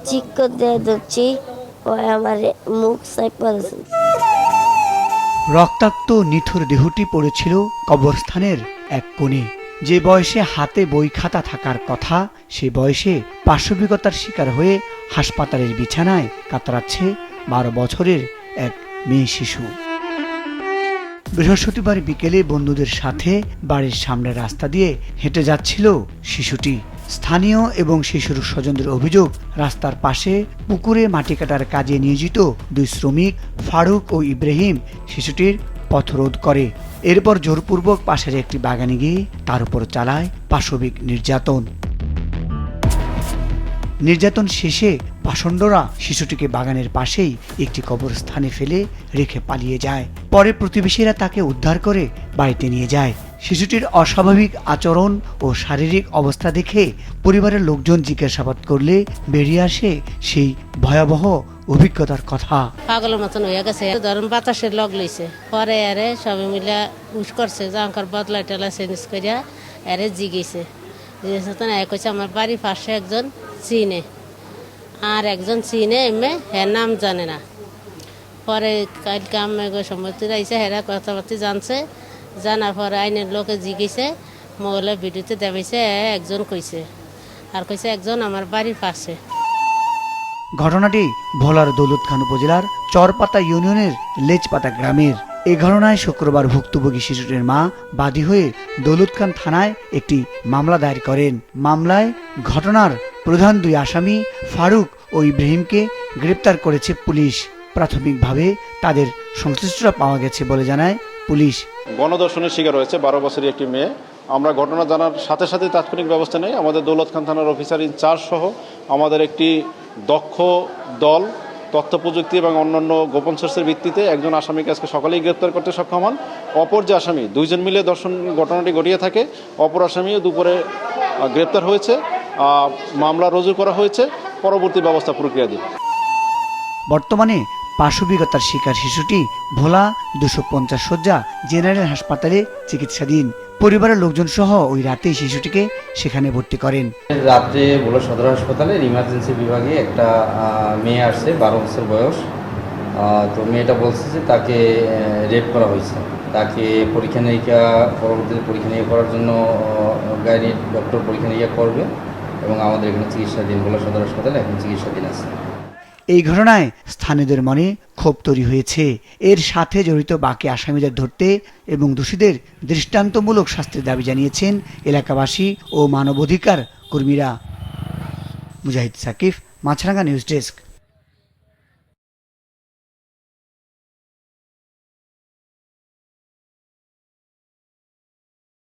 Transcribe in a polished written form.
চিক্কর দিয়ে ধরছি, ওই আমার মুখ চাপা দিছে। রক্তাক্ত নিথুর দেহটি পড়েছিল কবরস্থানের এক কোণে। যে বয়সে হাতে বই খাতা থাকার কথা, সে বয়সে পাশবিকতার শিকার হয়ে হাসপাতালের বিছানায় কাতরাচ্ছে 12 বছরের এক মেয়ে শিশু। বৃহস্পতিবার বিকেলে বন্ধুদের সাথে বাড়ির সামনের রাস্তা দিয়ে হেঁটে যাচ্ছিল শিশুটি। স্থানীয় এবং শিশুর স্বজনদের অভিযোগ, রাস্তার পাশে পুকুরে মাটি কাটার কাজে নিয়োজিত 2 শ্রমিক ফারুক ও ইব্রাহিম শিশুটির পথরোধ করে। এরপর জোরপূর্বক পাশের একটি বাগানে গিয়ে তার উপর চালায় পাশবিক নির্যাতন শেষে পাষণ্ডরা শিশুটিকে বাগানের পাশেই একটি কবরস্থানে ফেলে রেখে পালিয়ে যায়। পরে প্রতিবেশীরা তাকে উদ্ধার করে বাড়িতে নিয়ে যায়। শিশুটির অস্বাভাবিক আচরণ ও শারীরিক অবস্থা দেখে পরিবারের লোকজন জিজ্ঞাসাবাদ করলে বেরিয়ে আসে সেই ভয়াবহ অভিজ্ঞতার কথা। পাগলের মতন হয়ে গেছে, ধরুন বাতাসের লগ লইছে, পরে আরে সবাই মিলে উস করছে, জাঙ্কার বদলা টেলা চেঞ্জ করিয়া আরে জিগেছে। কইছে আমার বাড়ির পাশে একজন চিনে, আর একজন চিনে এমে হ্যাঁ নাম জানে না। পরে কালকে আমি সম্মতি আইসে হেরা কথাবার্তা জানছে, জানার পরে আইনের লোকে জিগেছে, মোবাইলের ভিডিওতে দেখাইছে একজন কইছে, আর কইছে একজন আমার বাড়ির পাশে। ঘটনাটি ভোলার দৌলতখান উপজেলার চরপাতা ইউনিয়নের লেজপাতা গ্রামের। এই ঘটনায় শুক্রবার ভুক্তভোগী শিশুটির মা বাদী হয়ে দৌলতখান থানায় একটি মামলা দায়ের করেন। মামলায় ঘটনার প্রধান 2 আসামি ফারুক ও ইব্রাহিমকে গ্রেপ্তার করেছে পুলিশ। প্রাথমিকভাবে তাদের সংশ্লিষ্টতা পাওয়া গেছে বলে জানায় পুলিশ। গণধর্ষণের শিকার হয়েছে 12 বছরের একটি মেয়ে। আমরা ঘটনা জানার সাথে সাথে তাৎক্ষণিক ব্যবস্থা নেই। আমাদের দৌলতখান থানার অফিসার ইনচার্জ সহ আমাদের একটি দক্ষ দল তথ্য প্রযুক্তি এবং অন্যান্য গোপন সোর্সের ভিত্তিতে একজন আসামিকে আজকে সকালেই গ্রেপ্তার করতে সক্ষম হন। অপর যে আসামি, 2 জন মিলে ধর্ষণ ঘটনাটি ঘটিয়ে থাকে। অপর আসামিও দুপুরে গ্রেপ্তার হয়েছে, মামলা রুজু করা হয়েছে, পরবর্তী ব্যবস্থা প্রক্রিয়াধীন। বর্তমানে পাশবিকতার শিকার শিশুটি ভোলা 250 শয্যা জেনারেল হাসপাতালে চিকিৎসাধীন। পরিবারের লোকজন সহ ওই রাতেই শিশুটিকে সেখানে ভর্তি করেন। রাত্রে ভোলা সদর হাসপাতালের ইমার্জেন্সি বিভাগে একটা মেয়ে আসছে, 12 বছর বয়স। তো মেয়েটা বলছে যে তাকে রেপ করা হয়েছে। তাকে পরবর্তীতে পরীক্ষা নিরীক্ষা করার জন্য গাইনি ডক্টর পরীক্ষা নিরীক্ষা করবে এবং আমাদের এখানে চিকিৎসাধীন, ভোলা সদর হাসপাতালে এখন চিকিৎসাধীন আছে। এই ঘটনায় স্থানীয়দের মনে ক্ষোভ তৈরি হয়েছে। এর সাথে জড়িত বাকি আসামিদের ধরতে এবং দোষীদের দৃষ্টান্তমূলক শাস্তির দাবি জানিয়েছেন এলাকাবাসী ও মানবাধিকার কর্মীরা। মুজাহিদ সাকিব, মাছরাঙ্গা নিউজ ডেস্ক।